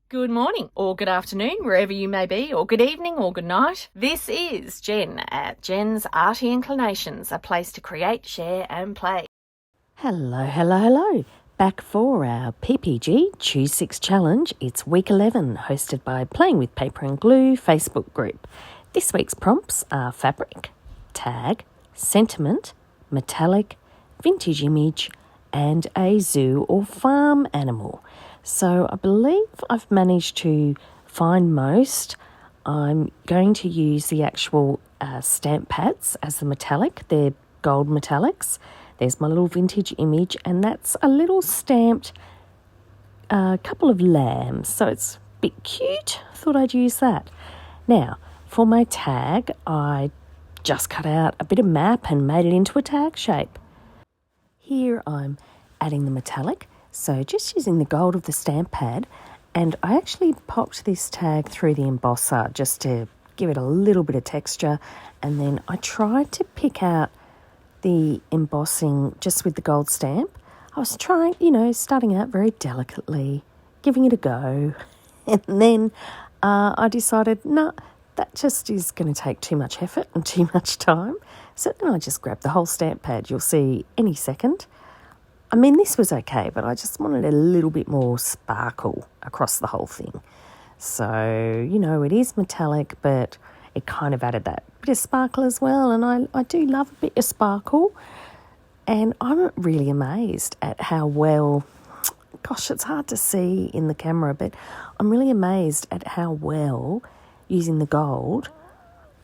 Good morning, or good afternoon, wherever you may be, or good evening, or good night. This is Jen at Jen's Arty Inclinations, a place to create, share and play. Hello. Back for our PPG Choose 6 Challenge. It's week 11, hosted by Playing with Paper and Glue Facebook group. This week's prompts are fabric, tag, sentiment, metallic, vintage image, and a zoo or farm animal. So I believe I've managed to find most. I'm going to use the actual stamp pads as the metallic. They're gold metallics. There's my little vintage image, and that's a little stamped couple of lambs. So it's a bit cute. Thought I'd use that. Now, for my tag, I just cut out a bit of map and made it into a tag shape. Here I'm adding the metallic. So just using the gold of the stamp pad, and I actually popped this tag through the embosser just to give it a little bit of texture, and then I tried to pick out the embossing just with the gold stamp. I was trying, starting out very delicately, giving it a go, and then I decided, no, that just is going to take too much effort and too much time. So then I just grabbed the whole stamp pad, you'll see any second. I mean, this was okay, but I just wanted a little bit more sparkle across the whole thing. So, it is metallic, but it kind of added that bit of sparkle as well. And I do love a bit of sparkle. And I'm really amazed at how well, gosh, it's hard to see in the camera, but I'm really amazed at how well using the gold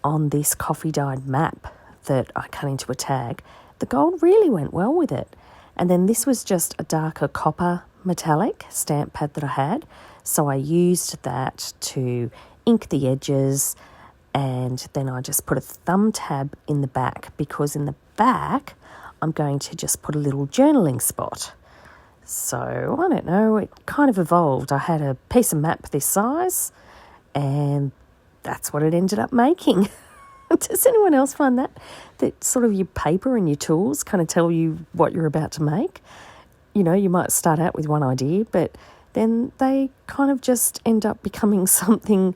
on this coffee dyed map that I cut into a tag, the gold really went well with it. And then this was just a darker copper metallic stamp pad that I had. So I used that to ink the edges, and then I just put a thumb tab in the back, because in the back I'm going to just put a little journaling spot. So I don't know, it kind of evolved. I had a piece of map this size, and that's what it ended up making. Does anyone else find that sort of your paper and your tools kind of tell you what you're about to make? You might start out with one idea, but then they kind of just end up becoming something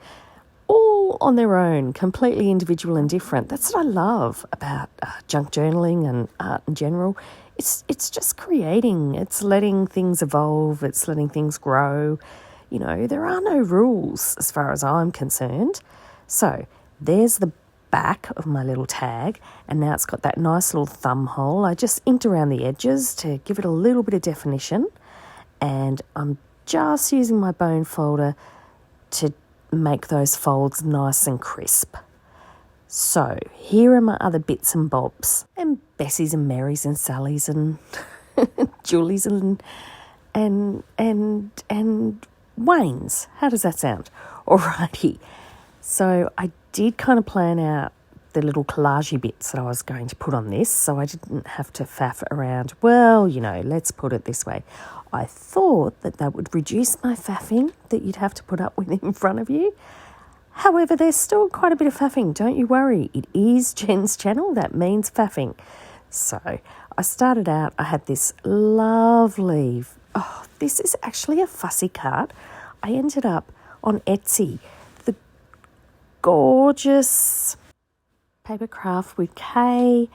all on their own, completely individual and different. That's what I love about junk journaling and art in general. It's just creating. It's letting things evolve. It's letting things grow. There are no rules as far as I'm concerned. So there's the back of my little tag, and now it's got that nice little thumb hole. I just inked around the edges to give it a little bit of definition, and I'm just using my bone folder to make those folds nice and crisp. So here are my other bits and bobs, and Bessie's and Mary's and Sally's and Julie's and Wayne's. How does that sound? Alrighty. So I did kind of plan out the little collagey bits that I was going to put on this, so I didn't have to faff around, let's put it this way. I thought that would reduce my faffing that you'd have to put up with in front of you. However, there's still quite a bit of faffing, don't you worry. It is Jen's channel, that means faffing. So I started out, I had this lovely, this is actually a fussy cut. I ended up on Etsy. Gorgeous paper craft with Kay.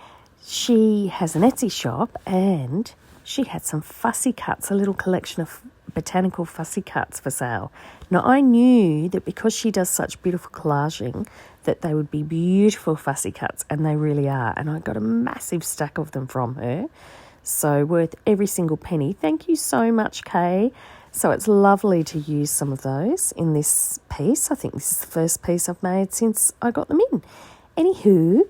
She has an Etsy shop, and she had some fussy cuts, a little collection of botanical fussy cuts for sale. Now, I knew that because she does such beautiful collaging that they would be beautiful fussy cuts, and they really are. And I got a massive stack of them from her, so worth every single penny. Thank you so much, Kay. So it's lovely to use some of those in this piece. I think this is the first piece I've made since I got them in. Anywho,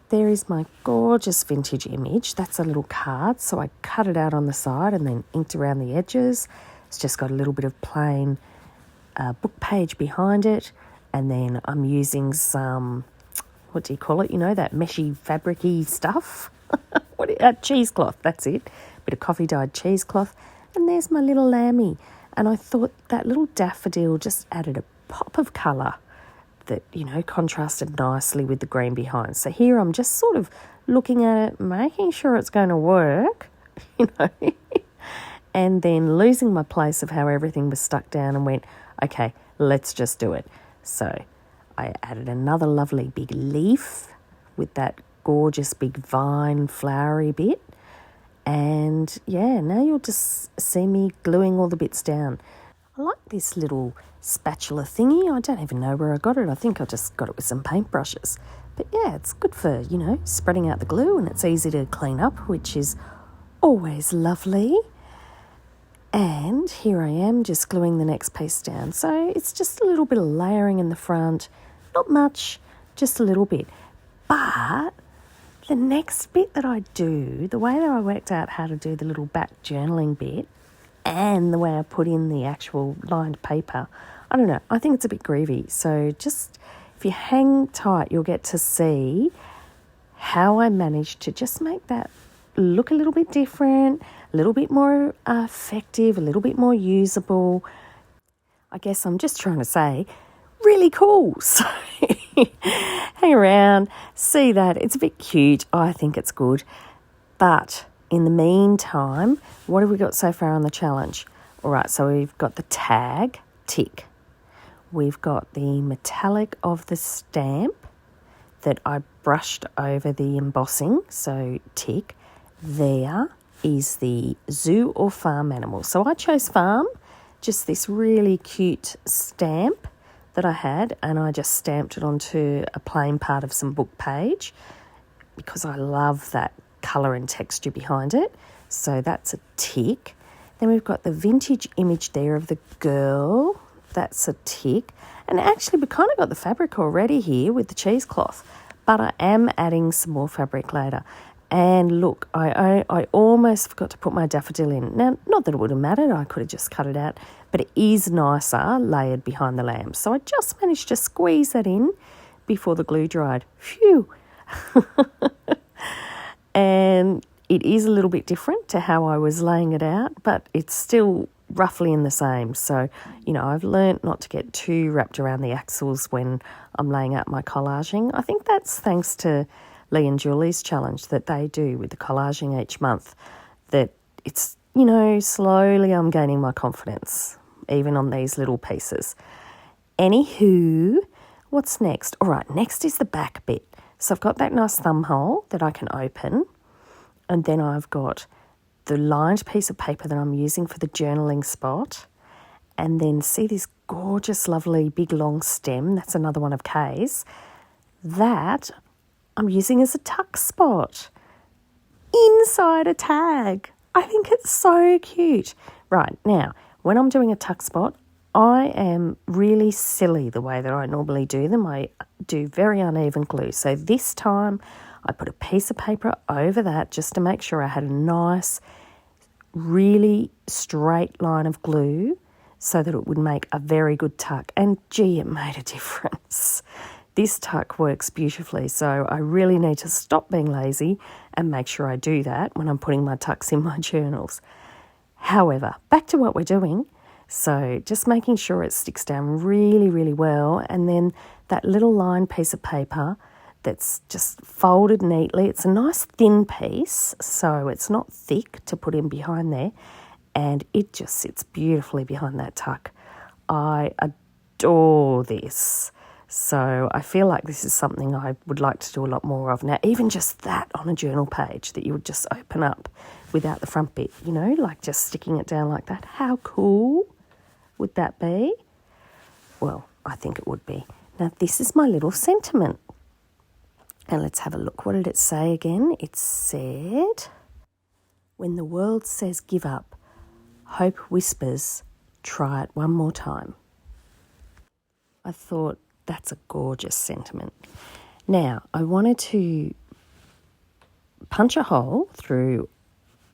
there is my gorgeous vintage image. That's a little card. So I cut it out on the side and then inked around the edges. It's just got a little bit of plain book page behind it. And then I'm using some, what do you call it? That meshy fabric-y stuff. Cheesecloth, that's it. Bit of coffee dyed cheesecloth. And there's my little lammy. And I thought that little daffodil just added a pop of colour that, contrasted nicely with the green behind. So here I'm just sort of looking at it, making sure it's going to work, and then losing my place of how everything was stuck down, and went, okay, let's just do it. So I added another lovely big leaf with that gorgeous big vine flowery bit. And yeah, now you'll just see me gluing all the bits down. I like this little spatula thingy. I don't even know where I got it. I think I just got it with some paintbrushes. But yeah, it's good for, spreading out the glue, and it's easy to clean up, which is always lovely. And here I am just gluing the next piece down. So it's just a little bit of layering in the front. Not much, just a little bit. But the next bit that I do, the way that I worked out how to do the little back journaling bit and the way I put in the actual lined paper, I don't know, I think it's a bit groovy. So just if you hang tight, you'll get to see how I managed to just make that look a little bit different, a little bit more effective, a little bit more usable. I guess I'm just trying to say, really cool. So hang around, see that. It's a bit cute. I think it's good. But in the meantime, what have we got so far on the challenge? All right, so we've got the tag, tick. We've got the metallic of the stamp that I brushed over the embossing, so tick. There is the zoo or farm animal. So I chose farm, just this really cute stamp that I had, and I just stamped it onto a plain part of some book page because I love that colour and texture behind it. So that's a tick. Then we've got the vintage image there of the girl. That's a tick. And actually we kind of got the fabric already here with the cheesecloth, but I am adding some more fabric later. And look, I almost forgot to put my daffodil in. Now, not that it would have mattered, I could have just cut it out, but it is nicer layered behind the lamp. So I just managed to squeeze that in before the glue dried. Phew! And it is a little bit different to how I was laying it out, but it's still roughly in the same. So, I've learnt not to get too wrapped around the axles when I'm laying out my collaging. I think that's thanks to Lee and Julie's challenge that they do with the collaging each month, that it's, slowly I'm gaining my confidence, even on these little pieces. Anywho, what's next? All right, next is the back bit. So I've got that nice thumb hole that I can open, and then I've got the lined piece of paper that I'm using for the journaling spot, and then see this gorgeous, lovely, big, long stem. That's another one of Kay's. That I'm using as a tuck spot inside a tag. I think it's so cute. Right, now, when I'm doing a tuck spot, I am really silly the way that I normally do them. I do very uneven glue. So this time I put a piece of paper over that just to make sure I had a nice, really straight line of glue so that it would make a very good tuck. And gee, it made a difference. This tuck works beautifully, so I really need to stop being lazy and make sure I do that when I'm putting my tucks in my journals. However, back to what we're doing. So just making sure it sticks down really, really well, and then that little lined piece of paper that's just folded neatly. It's a nice thin piece, so it's not thick to put in behind there, and it just sits beautifully behind that tuck. I adore this. So I feel like this is something I would like to do a lot more of. Now, even just that on a journal page that you would just open up without the front bit, like just sticking it down like that. How cool would that be? Well, I think it would be. Now, this is my little sentiment. And let's have a look. What did it say again? It said, when the world says give up, hope whispers, try it one more time. I thought, that's a gorgeous sentiment. Now, I wanted to punch a hole through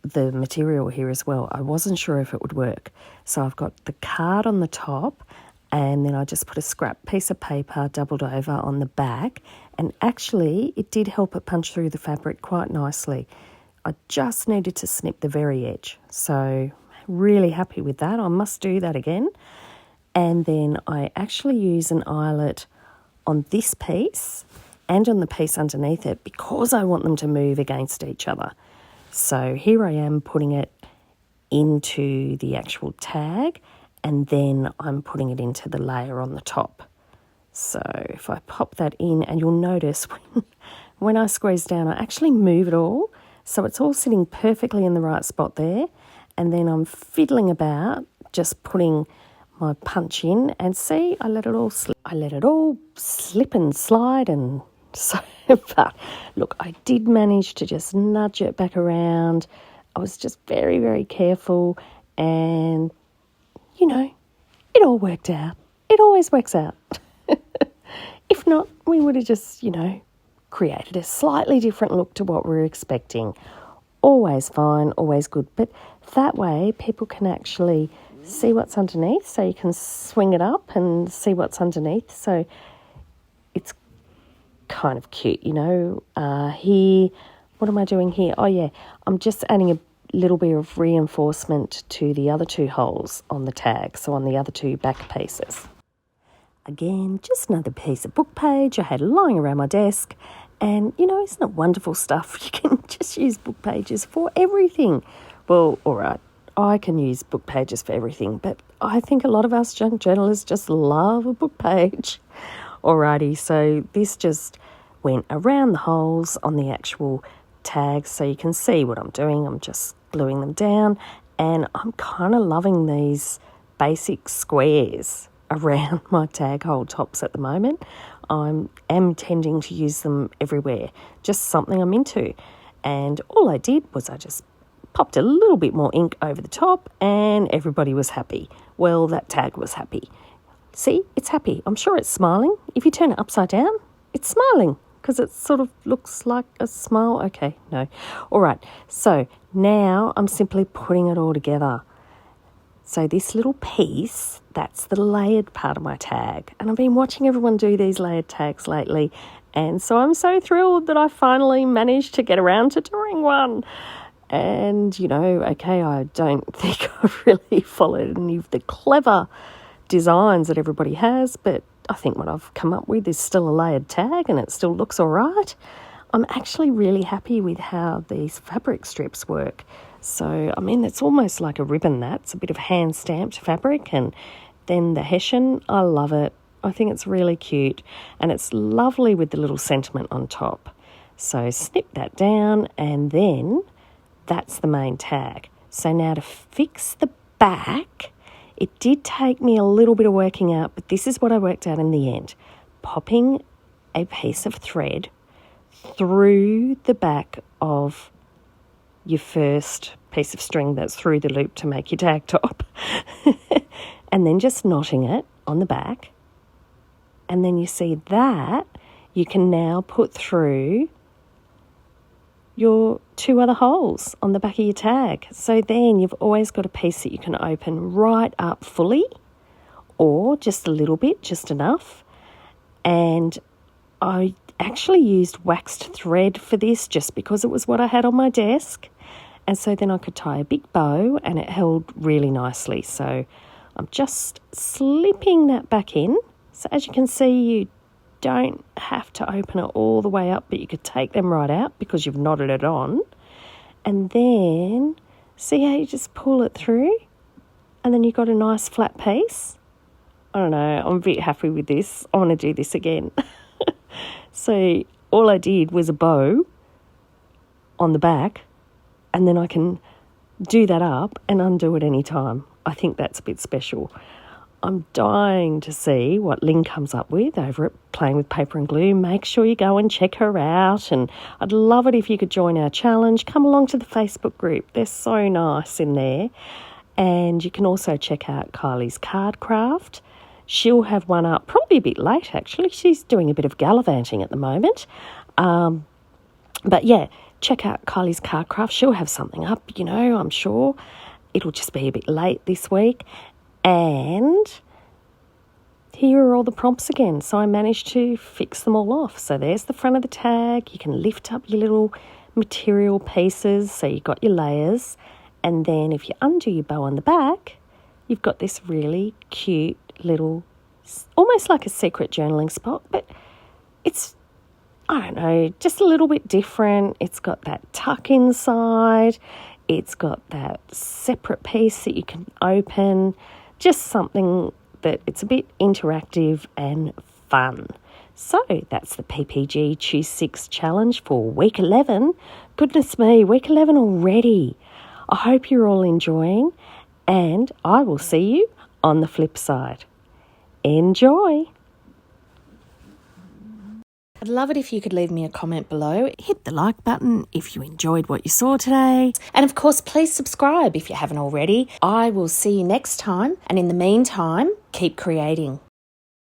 the material here as well. I wasn't sure if it would work. So I've got the card on the top, and then I just put a scrap piece of paper doubled over on the back, and actually it did help it punch through the fabric quite nicely. I just needed to snip the very edge. So really happy with that. I must do that again. And then I actually use an eyelet on this piece and on the piece underneath it because I want them to move against each other. So here I am putting it into the actual tag and then I'm putting it into the layer on the top. So if I pop that in, and you'll notice when I squeeze down, I actually move it all, so it's all sitting perfectly in the right spot there, and then I'm fiddling about, just putting my punch in, and see, I let it all slip and slide, and so, but look, I did manage to just nudge it back around. I was just very, very careful, and, it all worked out. It always works out. If not, we would have just, created a slightly different look to what we were expecting. Always fine, always good. But that way, people can actually see what's underneath, so you can swing it up and see what's underneath. So it's kind of cute, Here, what am I doing here? Oh, yeah, I'm just adding a little bit of reinforcement to the other two holes on the tag, so on the other two back pieces. Again, just another piece of book page I had lying around my desk. And, isn't it wonderful stuff? You can just use book pages for everything. Well, all right, I can use book pages for everything, but I think a lot of us junk journalists just love a book page. Alrighty, so this just went around the holes on the actual tags, so you can see what I'm doing. I'm just gluing them down, and I'm kind of loving these basic squares around my tag hole tops at the moment. I am tending to use them everywhere, just something I'm into. And all I did was I just popped a little bit more ink over the top, and everybody was happy. Well, that tag was happy. See, it's happy. I'm sure it's smiling. If you turn it upside down, it's smiling because it sort of looks like a smile. Okay, no. All right, so now I'm simply putting it all together. So this little piece, that's the layered part of my tag. And I've been watching everyone do these layered tags lately. And so I'm so thrilled that I finally managed to get around to doing one. And, I don't think I've really followed any of the clever designs that everybody has, but I think what I've come up with is still a layered tag, and it still looks all right. I'm actually really happy with how these fabric strips work. So, it's almost like a ribbon. That's a bit of hand-stamped fabric, and then the hessian, I love it. I think it's really cute, and it's lovely with the little sentiment on top. So snip that down, and then that's the main tag. So now to fix the back, it did take me a little bit of working out, but this is what I worked out in the end. Popping a piece of thread through the back of your first piece of string that's through the loop to make your tag top, and then just knotting it on the back, and then you see that you can now put through your two other holes on the back of your tag. So then you've always got a piece that you can open right up fully, or just a little bit, just enough. And I actually used waxed thread for this just because it was what I had on my desk. And so then I could tie a big bow, and it held really nicely. So I'm just slipping that back in. So as you can see, you don't have to open it all the way up, but you could take them right out because you've knotted it on. And then see how you just pull it through, and then you've got a nice flat piece. I don't know, I'm a bit happy with this. I want to do this again. So all I did was a bow on the back, and then I can do that up and undo it any time. I think that's a bit special. I'm dying to see what Lynn comes up with over at Playing with Paper and Glue. Make sure you go and check her out, and I'd love it if you could join our challenge. Come along to the Facebook group. They're so nice in there. And you can also check out Kylie's card craft. She'll have one up probably a bit late, actually. She's doing a bit of gallivanting at the moment. But yeah, check out Kylie's card craft. She'll have something up, I'm sure. It'll just be a bit late this week. And here are all the prompts again. So I managed to fix them all off. So there's the front of the tag. You can lift up your little material pieces. So you've got your layers. And then if you undo your bow on the back, you've got this really cute little, almost like a secret journaling spot. But it's, I don't know, just a little bit different. It's got that tuck inside. It's got that separate piece that you can open. just something that it's a bit interactive and fun. So that's the PPG Choose 6 challenge for week 11. Goodness me, week 11 already. I hope you're all enjoying, and I will see you on the flip side. Enjoy! I'd love it if you could leave me a comment below. Hit the like button if you enjoyed what you saw today. And of course, please subscribe if you haven't already. I will see you next time. And in the meantime, keep creating.